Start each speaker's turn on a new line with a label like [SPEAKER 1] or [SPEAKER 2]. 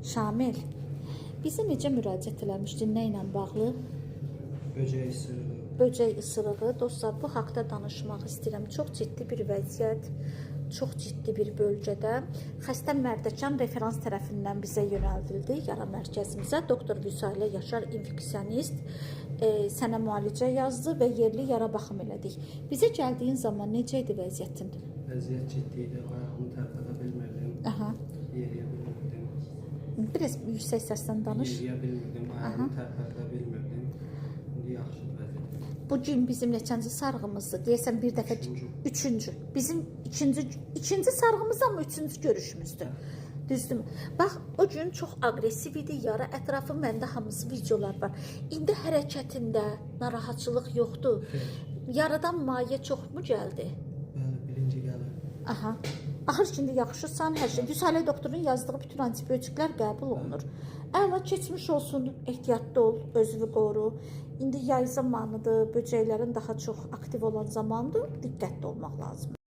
[SPEAKER 1] Şamil, bizə necə müraciət eləmişdin, nə ilə bağlı?
[SPEAKER 2] Böcək ısırığı.
[SPEAKER 1] Böcək ısırığı. Dostlar, bu haqda danışmaq istəyirəm. Çox ciddi bir vəziyyət, çox ciddi bir bölgədə. Xəstə Mərdəkan referans tərəfindən bizə yönəldildi, yara mərkəzimizə. Doktor Vüsailə Yaşar infeksionist sənə müalicə yazdı və yerli yara baxım elədik. Bizə gəldiyin zaman necə idi vəziyyətin?
[SPEAKER 2] Vəziyyət ciddi idi. Ayağımı tərpədə bilmirdim.
[SPEAKER 1] Aha.
[SPEAKER 2] Yeriyə bilmirdim.
[SPEAKER 1] Biraz yüksək səslə danış.
[SPEAKER 2] Yeriyə bilmirdim. Ayağımı tərpədə bilmirdim. İndi yaxşıdır vəziyyət.
[SPEAKER 1] Bu gün bizim neçənci sarğımızdır? Deyəsən bir dəfə üçüncü. Bizim ikinci sarğımız amma üçüncü görüşümüzdür. Düzdürmü? Bax, o gün çox aqressiv idi. Yara ətrafı məndə hamısı videolar var. İndi hərəkətində narahatçılıq yoxdur. Yaradan maye çoxmu gəldi?
[SPEAKER 2] Bəli, birinci gəlir.
[SPEAKER 1] Aha. Axır ki, indi yaxşısan, hər şey. Vüsailə doktorun yazdığı bütün antibiotiklər qəbul olunur. Əla, keçmiş olsun, ehtiyatlı ol, özünü qoru. İndi yay zamanıdır, böcəklərin daha çox aktiv olan zamandır, diqqətli olmaq lazımdır.